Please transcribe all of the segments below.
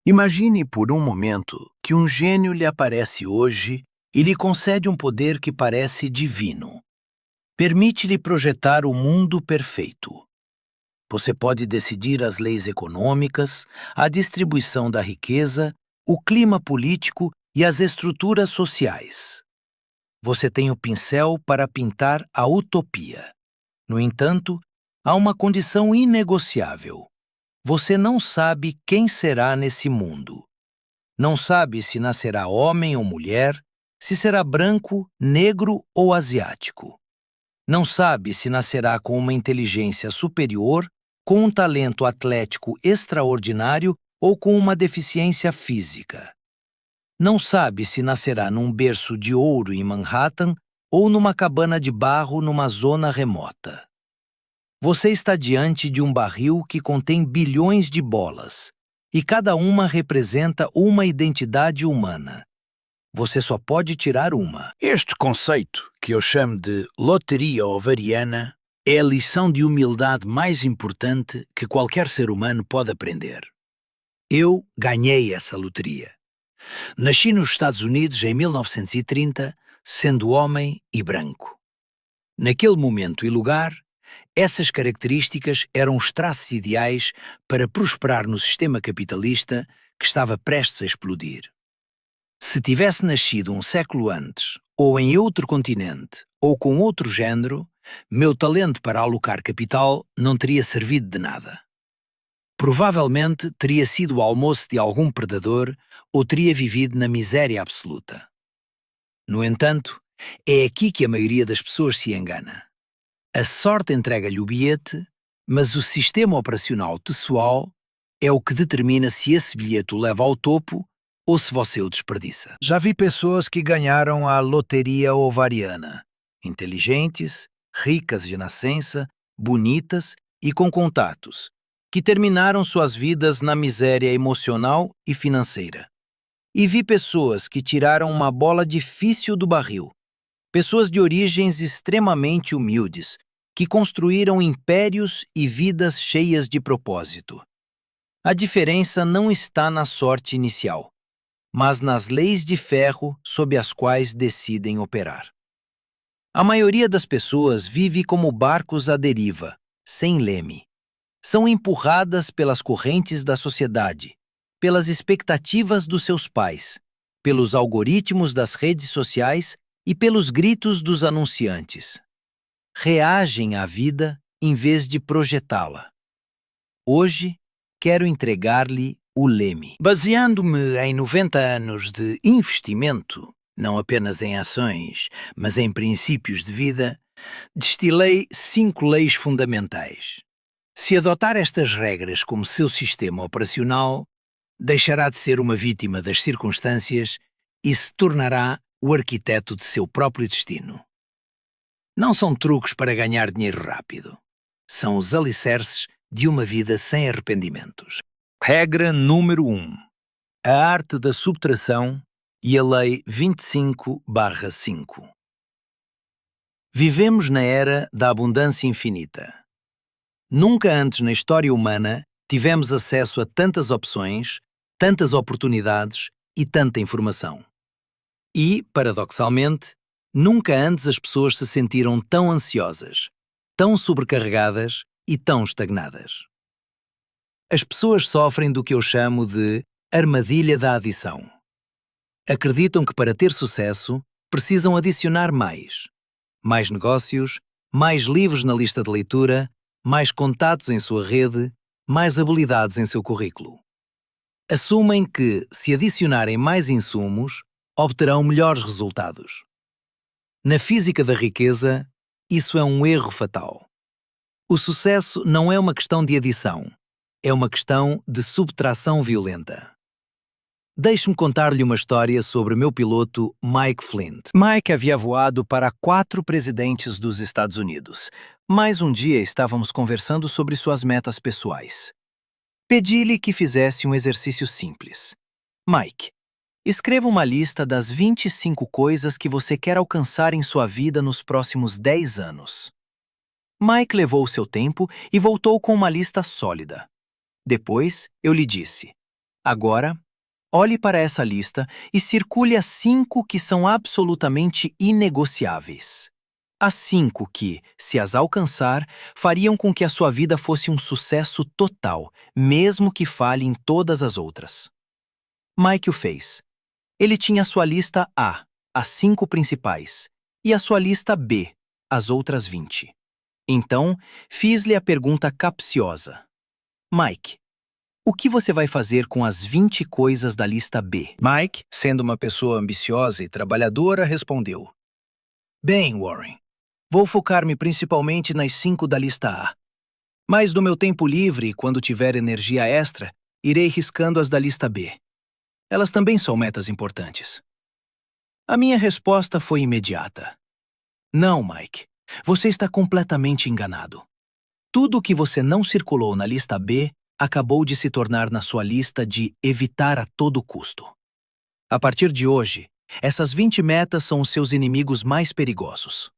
Imagine por um momento que um gênio lhe aparece hoje e lhe concede um poder que parece divino. Permite-lhe projetar o mundo perfeito. Você pode decidir as leis econômicas, a distribuição da riqueza, o clima político e as estruturas sociais. Você tem o pincel para pintar a utopia. No entanto, há uma condição inegociável. Você não sabe quem será nesse mundo. Não sabe se nascerá homem ou mulher, se será branco, negro ou asiático. Não sabe se nascerá com uma inteligência superior, com um talento atlético extraordinário ou com uma deficiência física. Não sabe se nascerá num berço de ouro em Manhattan ou numa cabana de barro numa zona remota. Você está diante de um barril que contém bilhões de bolas, e cada uma representa uma identidade humana. Você só pode tirar uma. Este conceito, que eu chamo de loteria ovariana, é a lição de humildade mais importante que qualquer ser humano pode aprender. Eu ganhei essa loteria. Nasci nos Estados Unidos em 1930, sendo homem e branco. Naquele momento e lugar, essas características eram os traços ideais para prosperar no sistema capitalista que estava prestes a explodir. Se tivesse nascido um século antes, ou em outro continente, ou com outro género, meu talento para alocar capital não teria servido de nada. Provavelmente teria sido o almoço de algum predador ou teria vivido na miséria absoluta. No entanto, é aqui que a maioria das pessoas se engana. A sorte entrega-lhe o bilhete, mas o sistema operacional pessoal é o que determina se esse bilhete o leva ao topo ou se você o desperdiça. Já vi pessoas que ganharam a loteria ovariana. Inteligentes, ricas de nascença, bonitas e com contatos, que terminaram suas vidas na miséria emocional e financeira. E vi pessoas que tiraram uma bola difícil do barril. Pessoas de origens extremamente humildes, que construíram impérios e vidas cheias de propósito. A diferença não está na sorte inicial, mas nas leis de ferro sob as quais decidem operar. A maioria das pessoas vive como barcos à deriva, sem leme. São empurradas pelas correntes da sociedade, pelas expectativas dos seus pais, pelos algoritmos das redes sociais e pelos gritos dos anunciantes. Reagem à vida em vez de projetá-la. Hoje, quero entregar-lhe o leme. Baseando-me em 90 anos de investimento, não apenas em ações, mas em princípios de vida, destilei 5 leis fundamentais. Se adotar estas regras como seu sistema operacional, deixará de ser uma vítima das circunstâncias e se tornará o arquiteto de seu próprio destino. Não são truques para ganhar dinheiro rápido. São os alicerces de uma vida sem arrependimentos. Regra número 1. A arte da subtração e a lei 25/5. Vivemos na era da abundância infinita. Nunca antes na história humana tivemos acesso a tantas opções, tantas oportunidades e tanta informação. E, paradoxalmente, nunca antes as pessoas se sentiram tão ansiosas, tão sobrecarregadas e tão estagnadas. As pessoas sofrem do que eu chamo de armadilha da adição. Acreditam que para ter sucesso precisam adicionar mais. Mais negócios, mais livros na lista de leitura, mais contatos em sua rede, mais habilidades em seu currículo. Assumem que, se adicionarem mais insumos, obterão melhores resultados. Na física da riqueza, isso é um erro fatal. O sucesso não é uma questão de adição, é uma questão de subtração violenta. Deixe-me contar-lhe uma história sobre o meu piloto Mike Flint. Mike havia voado para 4 presidentes dos Estados Unidos, mas um dia estávamos conversando sobre suas metas pessoais. Pedi-lhe que fizesse um exercício simples. Mike, escreva uma lista das 25 coisas que você quer alcançar em sua vida nos próximos 10 anos. Mike levou o seu tempo e voltou com uma lista sólida. Depois, eu lhe disse: Agora, olhe para essa lista e circule as 5 que são absolutamente inegociáveis. As 5 que, se as alcançar, fariam com que a sua vida fosse um sucesso total, mesmo que falhe em todas as outras. Mike o fez. Ele tinha a sua lista A, as 5 principais, e a sua lista B, as outras 20. Então, fiz-lhe a pergunta capciosa. Mike, o que você vai fazer com as 20 coisas da lista B? Mike, sendo uma pessoa ambiciosa e trabalhadora, respondeu: Bem, Warren, vou focar-me principalmente nas 5 da lista A. Mas no meu tempo livre, quando tiver energia extra, irei riscando as da lista B. Elas também são metas importantes. A minha resposta foi imediata. Não, Mike. Você está completamente enganado. Tudo o que você não circulou na lista B acabou de se tornar na sua lista de evitar a todo custo. A partir de hoje, essas 20 metas são os seus inimigos mais perigosos.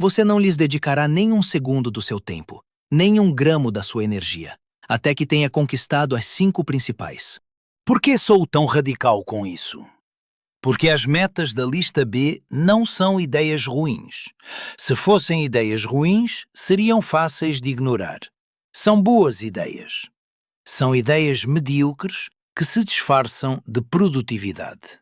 Você não lhes dedicará nem um segundo do seu tempo, nem um gramo da sua energia, até que tenha conquistado as 5 principais. Por que sou tão radical com isso? Porque as metas da lista B não são ideias ruins. Se fossem ideias ruins, seriam fáceis de ignorar. São boas ideias. São ideias medíocres que se disfarçam de produtividade.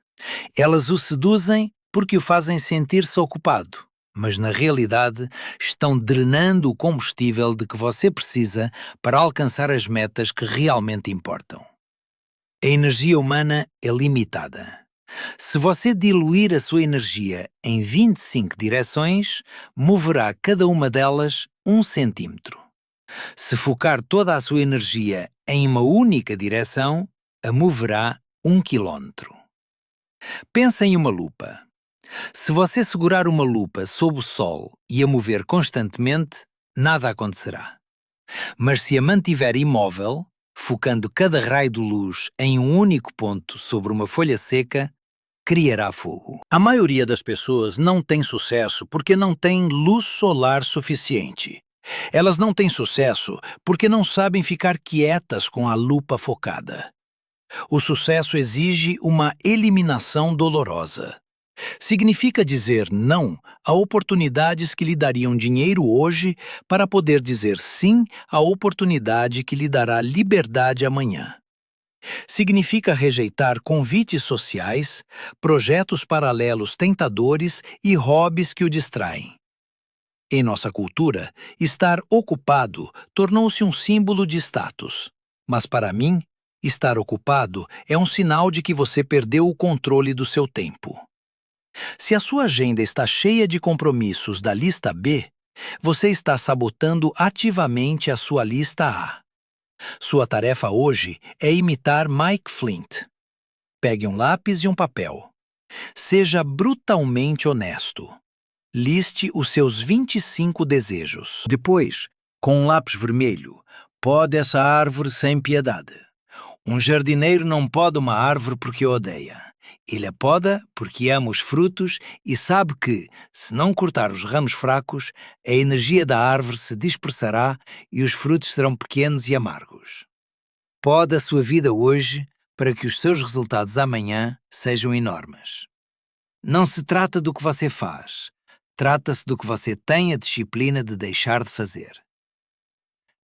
Elas o seduzem porque o fazem sentir-se ocupado, mas na realidade estão drenando o combustível de que você precisa para alcançar as metas que realmente importam. A energia humana é limitada. Se você diluir a sua energia em 25 direções, moverá cada uma delas 1 centímetro. Se focar toda a sua energia em uma única direção, a moverá 1 quilômetro. Pensa em uma lupa. Se você segurar uma lupa sob o sol e a mover constantemente, nada acontecerá. Mas se a mantiver imóvel, focando cada raio de luz em um único ponto sobre uma folha seca, criará fogo. A maioria das pessoas não tem sucesso porque não tem luz solar suficiente. Elas não têm sucesso porque não sabem ficar quietas com a lupa focada. O sucesso exige uma eliminação dolorosa. Significa dizer não a oportunidades que lhe dariam dinheiro hoje para poder dizer sim à oportunidade que lhe dará liberdade amanhã. Significa rejeitar convites sociais, projetos paralelos tentadores e hobbies que o distraem. Em nossa cultura, estar ocupado tornou-se um símbolo de status. Mas para mim, estar ocupado é um sinal de que você perdeu o controle do seu tempo. Se a sua agenda está cheia de compromissos da lista B, você está sabotando ativamente a sua lista A. Sua tarefa hoje é imitar Mike Flint. Pegue um lápis e um papel. Seja brutalmente honesto. Liste os seus 25 desejos. Depois, com um lápis vermelho, pode essa árvore sem piedade. Um jardineiro não poda uma árvore porque a odeia. Ele a poda porque ama os frutos e sabe que, se não cortar os ramos fracos, a energia da árvore se dispersará e os frutos serão pequenos e amargos. Poda a sua vida hoje para que os seus resultados amanhã sejam enormes. Não se trata do que você faz, trata-se do que você tem a disciplina de deixar de fazer.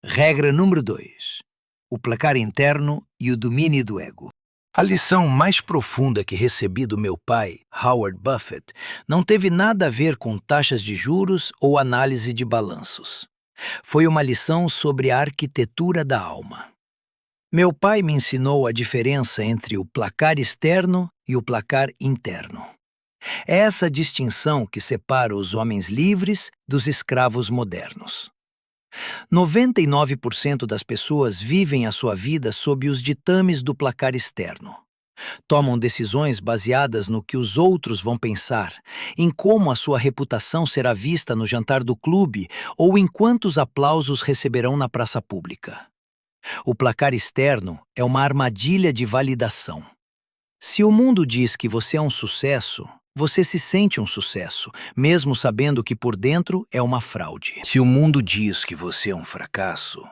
Regra número 2. O placar interno e o domínio do ego. A lição mais profunda que recebi do meu pai, Howard Buffett, não teve nada a ver com taxas de juros ou análise de balanços. Foi uma lição sobre a arquitetura da alma. Meu pai me ensinou a diferença entre o placar externo e o placar interno. É essa distinção que separa os homens livres dos escravos modernos. 99% das pessoas vivem a sua vida sob os ditames do placar externo. Tomam decisões baseadas no que os outros vão pensar, em como a sua reputação será vista no jantar do clube ou em quantos aplausos receberão na praça pública. O placar externo é uma armadilha de validação. Se o mundo diz que você é um sucesso, você se sente um sucesso, mesmo sabendo que por dentro é uma fraude. Se o mundo diz que você é um fracasso,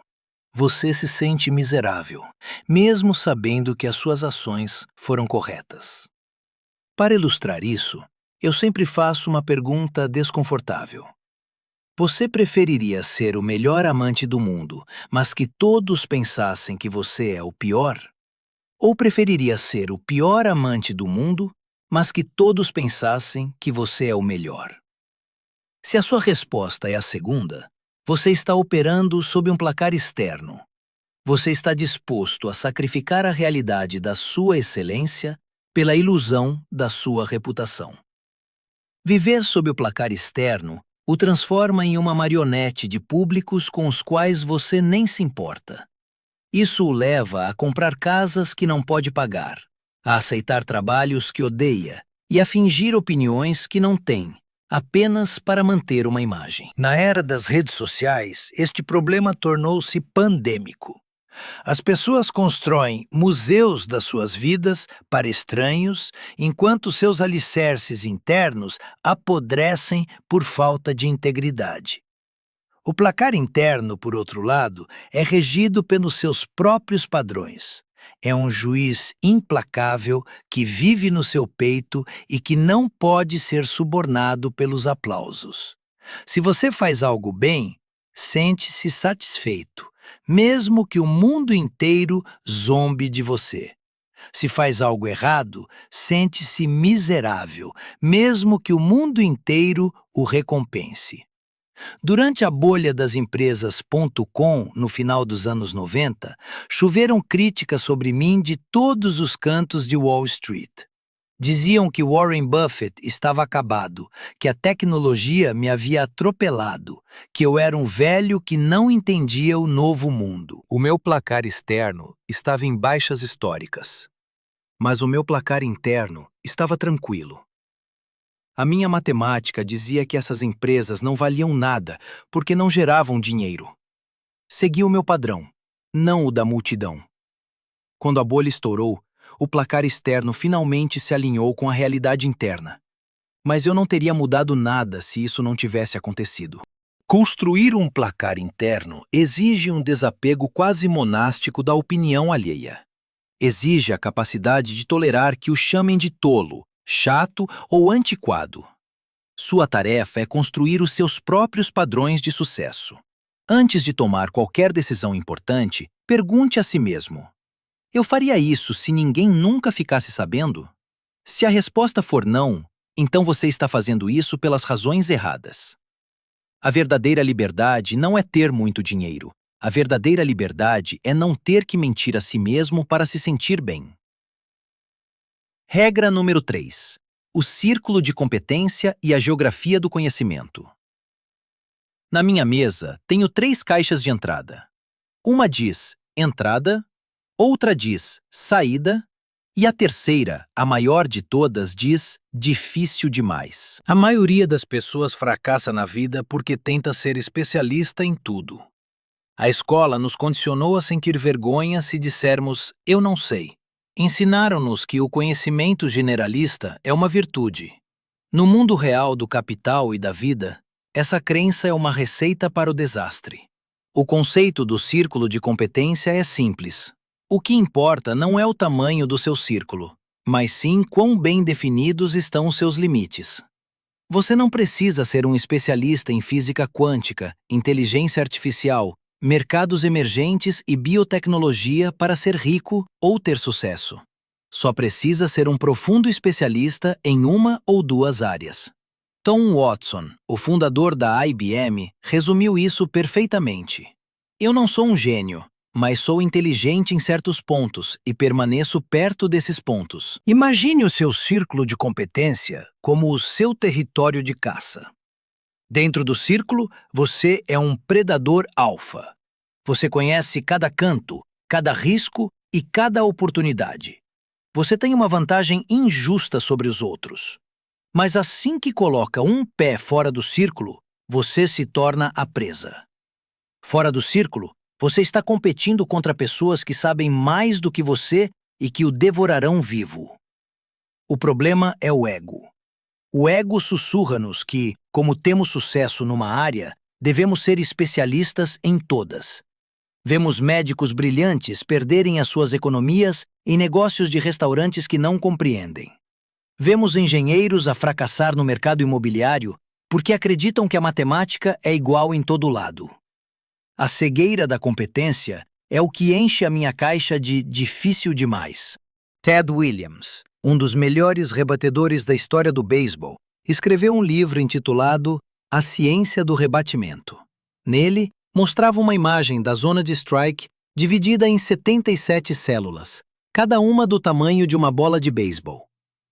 você se sente miserável, mesmo sabendo que as suas ações foram corretas. Para ilustrar isso, eu sempre faço uma pergunta desconfortável. Você preferiria ser o melhor amante do mundo, mas que todos pensassem que você é o pior? Ou preferiria ser o pior amante do mundo, mas que todos pensassem que você é o melhor? Se a sua resposta é a segunda, você está operando sob um placar externo. Você está disposto a sacrificar a realidade da sua excelência pela ilusão da sua reputação. Viver sob o placar externo o transforma em uma marionete de públicos com os quais você nem se importa. Isso o leva a comprar casas que não pode pagar, a aceitar trabalhos que odeia e a fingir opiniões que não tem, apenas para manter uma imagem. Na era das redes sociais, este problema tornou-se pandêmico. As pessoas constroem museus das suas vidas para estranhos, enquanto seus alicerces internos apodrecem por falta de integridade. O placar interno, por outro lado, é regido pelos seus próprios padrões. É um juiz implacável que vive no seu peito e que não pode ser subornado pelos aplausos. Se você faz algo bem, sente-se satisfeito, mesmo que o mundo inteiro zombe de você. Se faz algo errado, sente-se miserável, mesmo que o mundo inteiro o recompense. Durante a bolha das empresas .com, no final dos anos 90, choveram críticas sobre mim de todos os cantos de Wall Street. Diziam que Warren Buffett estava acabado, que a tecnologia me havia atropelado, que eu era um velho que não entendia o novo mundo. O meu placar externo estava em baixas históricas, mas o meu placar interno estava tranquilo. A minha matemática dizia que essas empresas não valiam nada porque não geravam dinheiro. Segui o meu padrão, não o da multidão. Quando a bolha estourou, o placar externo finalmente se alinhou com a realidade interna. Mas eu não teria mudado nada se isso não tivesse acontecido. Construir um placar interno exige um desapego quase monástico da opinião alheia. Exige a capacidade de tolerar que o chamem de tolo, chato ou antiquado. Sua tarefa é construir os seus próprios padrões de sucesso. Antes de tomar qualquer decisão importante, pergunte a si mesmo: eu faria isso se ninguém nunca ficasse sabendo? Se a resposta for não, então você está fazendo isso pelas razões erradas. A verdadeira liberdade não é ter muito dinheiro. A verdadeira liberdade é não ter que mentir a si mesmo para se sentir bem. Regra número 3. O círculo de competência e a geografia do conhecimento. Na minha mesa, tenho 3 caixas de entrada. Uma diz entrada, outra diz saída e a terceira, a maior de todas, diz difícil demais. A maioria das pessoas fracassa na vida porque tenta ser especialista em tudo. A escola nos condicionou a sentir vergonha se dissermos eu não sei. Ensinaram-nos que o conhecimento generalista é uma virtude. No mundo real do capital e da vida, essa crença é uma receita para o desastre. O conceito do círculo de competência é simples. O que importa não é o tamanho do seu círculo, mas sim quão bem definidos estão os seus limites. Você não precisa ser um especialista em física quântica, inteligência artificial, mercados emergentes e biotecnologia para ser rico ou ter sucesso. Só precisa ser um profundo especialista em uma ou 2 áreas. Tom Watson, o fundador da IBM, resumiu isso perfeitamente. Eu não sou um gênio, mas sou inteligente em certos pontos e permaneço perto desses pontos. Imagine o seu círculo de competência como o seu território de caça. Dentro do círculo, você é um predador alfa. Você conhece cada canto, cada risco e cada oportunidade. Você tem uma vantagem injusta sobre os outros. Mas assim que coloca um pé fora do círculo, você se torna a presa. Fora do círculo, você está competindo contra pessoas que sabem mais do que você e que o devorarão vivo. O problema é o ego. O ego sussurra-nos que, como temos sucesso numa área, devemos ser especialistas em todas. Vemos médicos brilhantes perderem as suas economias em negócios de restaurantes que não compreendem. Vemos engenheiros a fracassar no mercado imobiliário porque acreditam que a matemática é igual em todo lado. A cegueira da competência é o que enche a minha caixa de difícil demais. Ted Williams, um dos melhores rebatedores da história do beisebol, escreveu um livro intitulado A Ciência do Rebatimento. Nele, mostrava uma imagem da zona de strike dividida em 77 células, cada uma do tamanho de uma bola de beisebol.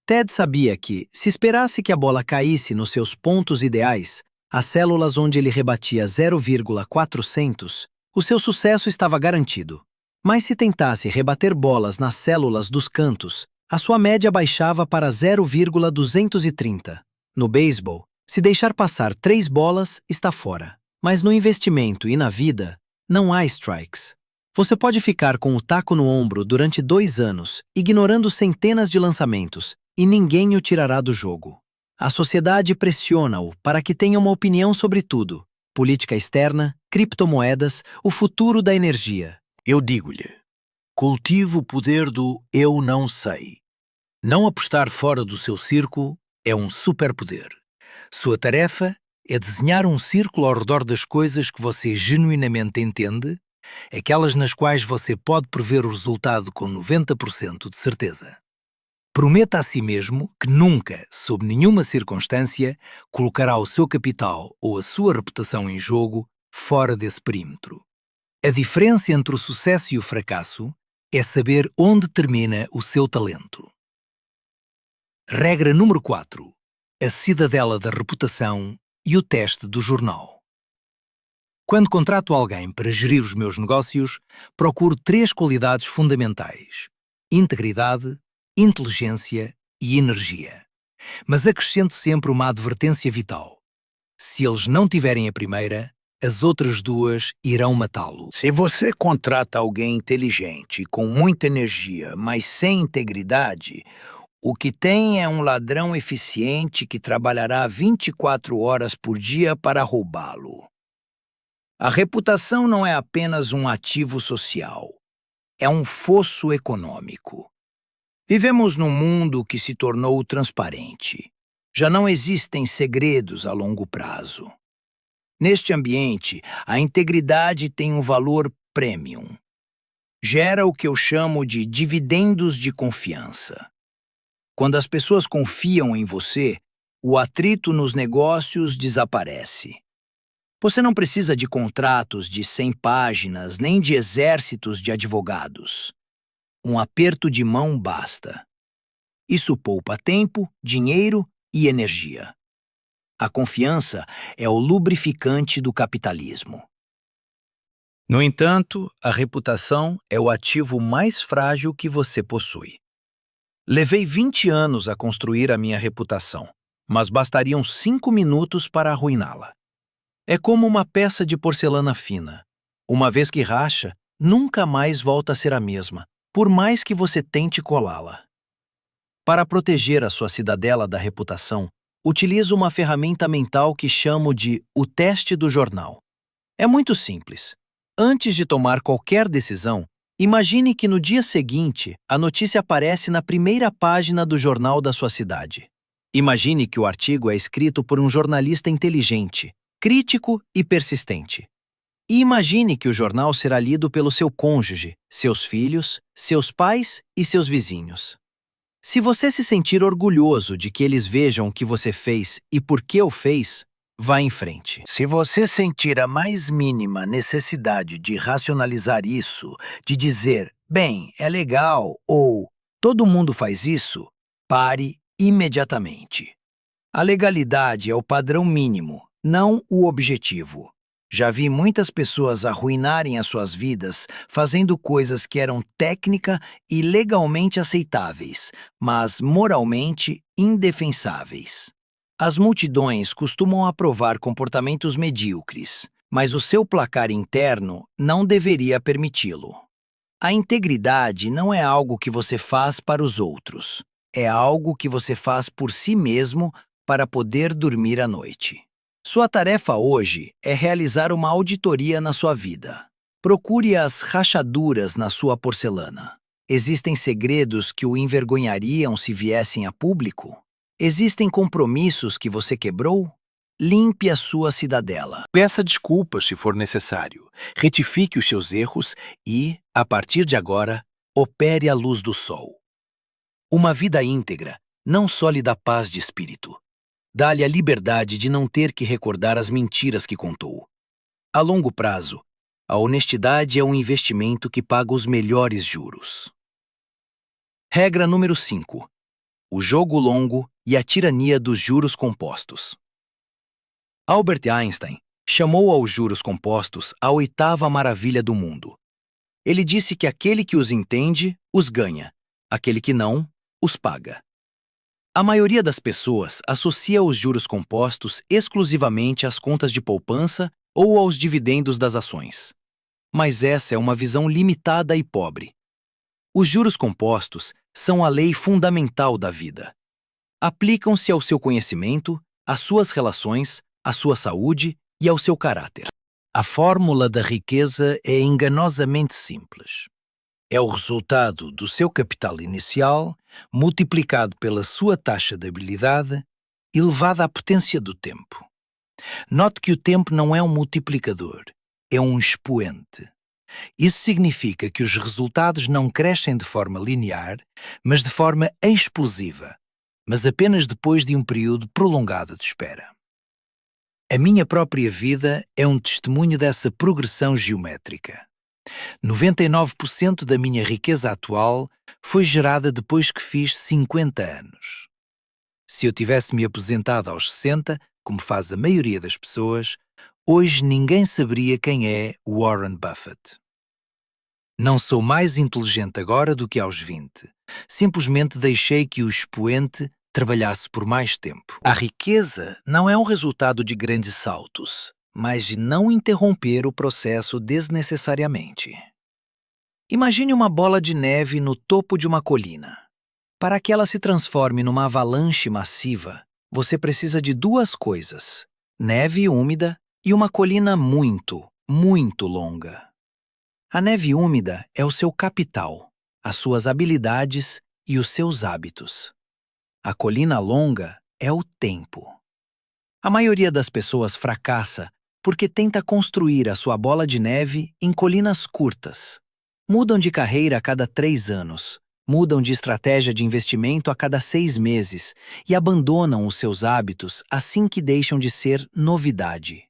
Ted sabia que, se esperasse que a bola caísse nos seus pontos ideais, as células onde ele rebatia 0,400, o seu sucesso estava garantido. Mas se tentasse rebater bolas nas células dos cantos, a sua média baixava para 0,230. No beisebol, se deixar passar 3 bolas, está fora. Mas no investimento e na vida, não há strikes. Você pode ficar com o taco no ombro durante 2 anos, ignorando centenas de lançamentos, e ninguém o tirará do jogo. A sociedade pressiona-o para que tenha uma opinião sobre tudo: política externa, criptomoedas, o futuro da energia. Eu digo-lhe, cultive o poder do eu não sei. Não apostar fora do seu círculo é um superpoder. Sua tarefa é desenhar um círculo ao redor das coisas que você genuinamente entende, aquelas nas quais você pode prever o resultado com 90% de certeza. Prometa a si mesmo que nunca, sob nenhuma circunstância, colocará o seu capital ou a sua reputação em jogo fora desse perímetro. A diferença entre o sucesso e o fracasso é saber onde termina o seu talento. Regra número 4. A cidadela da reputação e o teste do jornal. Quando contrato alguém para gerir os meus negócios, procuro 3 qualidades fundamentais: integridade, inteligência e energia. Mas acrescento sempre uma advertência vital: se eles não tiverem a primeira, as outras 2 irão matá-lo. Se você contrata alguém inteligente, com muita energia, mas sem integridade, o que tem é um ladrão eficiente que trabalhará 24 horas por dia para roubá-lo. A reputação não é apenas um ativo social, é um fosso econômico. Vivemos num mundo que se tornou transparente. Já não existem segredos a longo prazo. Neste ambiente, a integridade tem um valor premium. Gera o que eu chamo de dividendos de confiança. Quando as pessoas confiam em você, o atrito nos negócios desaparece. Você não precisa de contratos de 100 páginas, nem de exércitos de advogados. Um aperto de mão basta. Isso poupa tempo, dinheiro e energia. A confiança é o lubrificante do capitalismo. No entanto, a reputação é o ativo mais frágil que você possui. Levei 20 anos a construir a minha reputação, mas bastariam 5 minutos para arruiná-la. É como uma peça de porcelana fina. Uma vez que racha, nunca mais volta a ser a mesma, por mais que você tente colá-la. Para proteger a sua cidadela da reputação, utilizo uma ferramenta mental que chamo de o teste do jornal. É muito simples. Antes de tomar qualquer decisão, imagine que no dia seguinte a notícia aparece na primeira página do jornal da sua cidade. Imagine que o artigo é escrito por um jornalista inteligente, crítico e persistente. E imagine que o jornal será lido pelo seu cônjuge, seus filhos, seus pais e seus vizinhos. Se você se sentir orgulhoso de que eles vejam o que você fez e por que o fez, vá em frente. Se você sentir a mais mínima necessidade de racionalizar isso, de dizer, bem, é legal, ou todo mundo faz isso, pare imediatamente. A legalidade é o padrão mínimo, não o objetivo. Já vi muitas pessoas arruinarem as suas vidas fazendo coisas que eram técnica e legalmente aceitáveis, mas moralmente indefensáveis. As multidões costumam aprovar comportamentos medíocres, mas o seu placar interno não deveria permiti-lo. A integridade não é algo que você faz para os outros, é algo que você faz por si mesmo para poder dormir à noite. Sua tarefa hoje é realizar uma auditoria na sua vida. Procure as rachaduras na sua porcelana. Existem segredos que o envergonhariam se viessem a público? Existem compromissos que você quebrou? Limpe a sua cidadela. Peça desculpas se for necessário, retifique os seus erros e, a partir de agora, opere à luz do sol. Uma vida íntegra não só lhe dá paz de espírito, dá-lhe a liberdade de não ter que recordar as mentiras que contou. A longo prazo, a honestidade é um investimento que paga os melhores juros. Regra número 5. O jogo longo e a tirania dos juros compostos. Albert Einstein chamou aos juros compostos a oitava maravilha do mundo. Ele disse que aquele que os entende, os ganha, aquele que não, os paga. A maioria das pessoas associa os juros compostos exclusivamente às contas de poupança ou aos dividendos das ações. Mas essa é uma visão limitada e pobre. Os juros compostos são a lei fundamental da vida. Aplicam-se ao seu conhecimento, às suas relações, à sua saúde e ao seu caráter. A fórmula da riqueza é enganosamente simples. É o resultado do seu capital inicial multiplicado pela sua taxa de habilidade elevada à potência do tempo. Note que o tempo não é um multiplicador, é um expoente. Isso significa que os resultados não crescem de forma linear, mas de forma explosiva, mas apenas depois de um período prolongado de espera. A minha própria vida é um testemunho dessa progressão geométrica. 99% da minha riqueza atual foi gerada depois que fiz 50 anos. Se eu tivesse me aposentado aos 60, como faz a maioria das pessoas, hoje ninguém saberia quem é Warren Buffett. Não sou mais inteligente agora do que aos 20. Simplesmente deixei que o expoente trabalhasse por mais tempo. A riqueza não é um resultado de grandes saltos, mas de não interromper o processo desnecessariamente. Imagine uma bola de neve no topo de uma colina. Para que ela se transforme numa avalanche massiva, você precisa de duas coisas: neve úmida e uma colina muito, muito longa. A neve úmida é o seu capital, as suas habilidades e os seus hábitos. A colina longa é o tempo. A maioria das pessoas fracassa porque tenta construir a sua bola de neve em colinas curtas. Mudam de carreira a cada 3 anos, mudam de estratégia de investimento a cada 6 meses e abandonam os seus hábitos assim que deixam de ser novidade.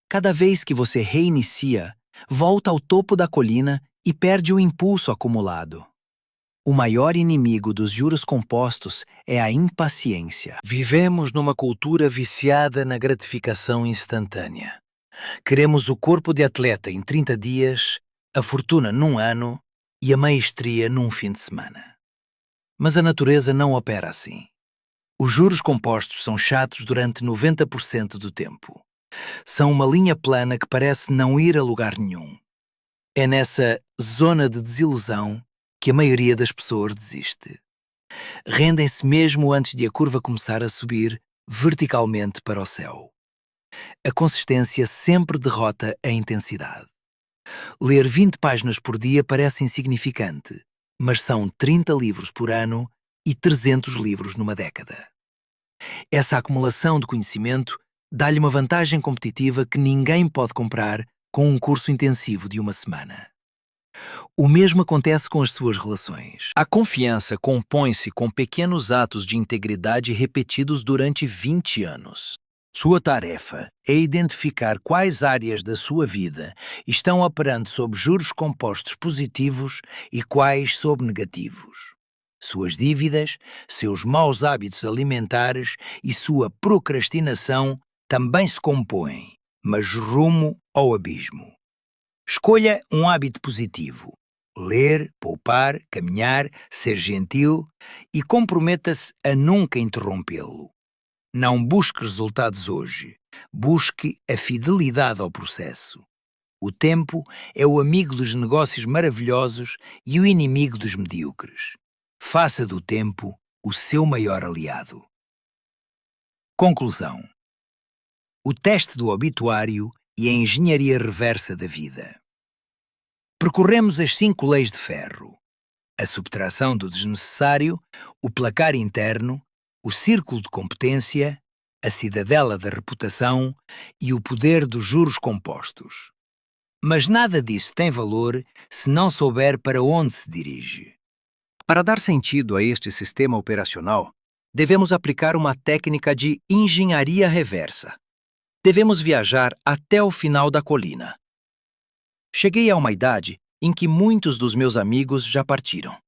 Cada vez que você reinicia, volta ao topo da colina e perde o impulso acumulado. O maior inimigo dos juros compostos é a impaciência. Vivemos numa cultura viciada na gratificação instantânea. Queremos o corpo de atleta em 30 dias, a fortuna num ano e a maestria num fim de semana. Mas a natureza não opera assim. Os juros compostos são chatos durante 90% do tempo. São uma linha plana que parece não ir a lugar nenhum. É nessa zona de desilusão que a maioria das pessoas desiste. Rendem-se mesmo antes de a curva começar a subir verticalmente para o céu. A consistência sempre derrota a intensidade. Ler 20 páginas por dia parece insignificante, mas são 30 livros por ano e 300 livros numa década. Essa acumulação de conhecimento dá-lhe uma vantagem competitiva que ninguém pode comprar com um curso intensivo de uma semana. O mesmo acontece com as suas relações. A confiança compõe-se com pequenos atos de integridade repetidos durante 20 anos. Sua tarefa é identificar quais áreas da sua vida estão operando sob juros compostos positivos e quais sob negativos. Suas dívidas, seus maus hábitos alimentares e sua procrastinação também se compõem, mas rumo ao abismo. Escolha um hábito positivo. Ler, poupar, caminhar, ser gentil e comprometa-se a nunca interrompê-lo. Não busque resultados hoje. Busque a fidelidade ao processo. O tempo é o amigo dos negócios maravilhosos e o inimigo dos medíocres. Faça do tempo o seu maior aliado. Conclusão. O teste do obituário e a engenharia reversa da vida. Percorremos as 5 leis de ferro: a subtração do desnecessário, o placar interno, o círculo de competência, a cidadela da reputação e o poder dos juros compostos. Mas nada disso tem valor se não souber para onde se dirige. Para dar sentido a este sistema operacional, devemos aplicar uma técnica de engenharia reversa. Devemos viajar até o final da colina. Cheguei a uma idade em que muitos dos meus amigos já partiram.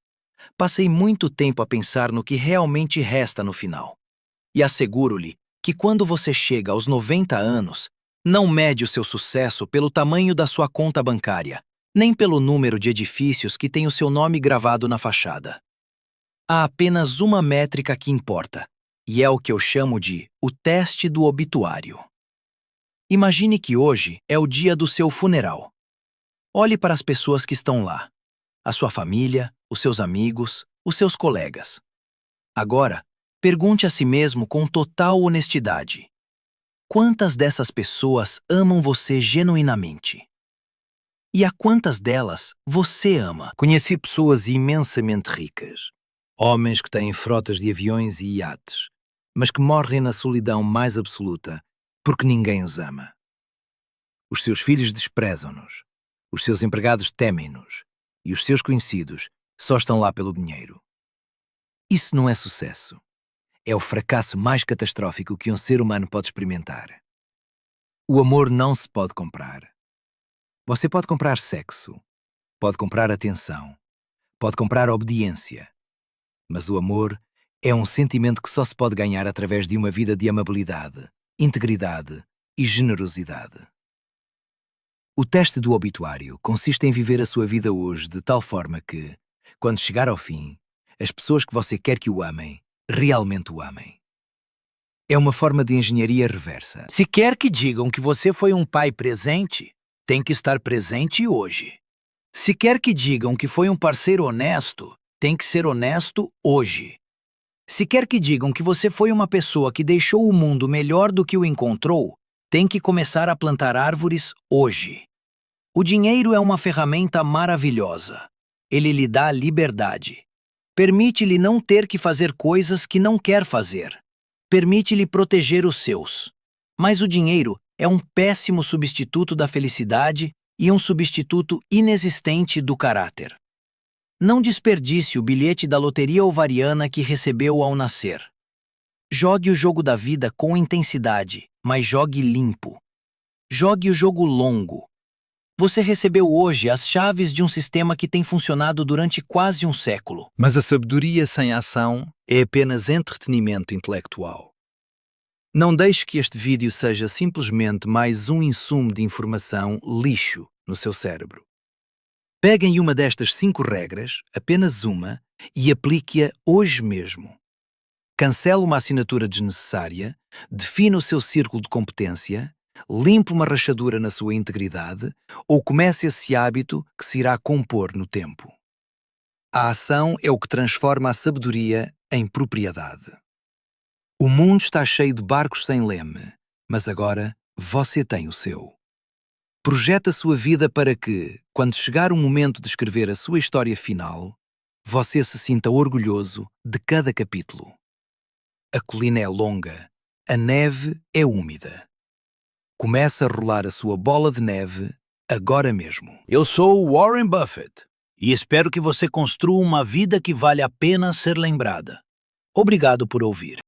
Passei muito tempo a pensar no que realmente resta no final. E asseguro-lhe que quando você chega aos 90 anos, não mede o seu sucesso pelo tamanho da sua conta bancária, nem pelo número de edifícios que tem o seu nome gravado na fachada. Há apenas uma métrica que importa, e é o que eu chamo de o teste do obituário. Imagine que hoje é o dia do seu funeral. Olhe para as pessoas que estão lá, a sua família, os seus amigos, os seus colegas. Agora, pergunte a si mesmo com total honestidade: quantas dessas pessoas amam você genuinamente? E a quantas delas você ama? Conheci pessoas imensamente ricas, homens que têm frotas de aviões e iates, mas que morrem na solidão mais absoluta porque ninguém os ama. Os seus filhos desprezam-nos, os seus empregados temem-nos e os seus conhecidos só estão lá pelo dinheiro. Isso não é sucesso. É o fracasso mais catastrófico que um ser humano pode experimentar. O amor não se pode comprar. Você pode comprar sexo, pode comprar atenção, pode comprar obediência, mas o amor é um sentimento que só se pode ganhar através de uma vida de amabilidade, integridade e generosidade. O teste do obituário consiste em viver a sua vida hoje de tal forma que, quando chegar ao fim, as pessoas que você quer que o amem, realmente o amem. É uma forma de engenharia reversa. Se quer que digam que você foi um pai presente, tem que estar presente hoje. Se quer que digam que foi um parceiro honesto, tem que ser honesto hoje. Se quer que digam que você foi uma pessoa que deixou o mundo melhor do que o encontrou, tem que começar a plantar árvores hoje. O dinheiro é uma ferramenta maravilhosa. Ele lhe dá liberdade. Permite-lhe não ter que fazer coisas que não quer fazer. Permite-lhe proteger os seus. Mas o dinheiro é um péssimo substituto da felicidade e um substituto inexistente do caráter. Não desperdice o bilhete da loteria ovariana que recebeu ao nascer. Jogue o jogo da vida com intensidade, mas jogue limpo. Jogue o jogo longo. Você recebeu hoje as chaves de um sistema que tem funcionado durante quase um século. Mas a sabedoria sem ação é apenas entretenimento intelectual. Não deixe que este vídeo seja simplesmente mais um insumo de informação lixo no seu cérebro. Peguem uma destas 5 regras, apenas uma, e aplique-a hoje mesmo. Cancele uma assinatura desnecessária, defina o seu círculo de competência, limpe uma rachadura na sua integridade ou comece esse hábito que se irá compor no tempo. A ação é o que transforma a sabedoria em propriedade. O mundo está cheio de barcos sem leme, mas agora você tem o seu. Projete a sua vida para que, quando chegar o momento de escrever a sua história final, você se sinta orgulhoso de cada capítulo. A colina é longa, a neve é úmida. Comece a rolar a sua bola de neve agora mesmo. Eu sou o Warren Buffett e espero que você construa uma vida que vale a pena ser lembrada. Obrigado por ouvir.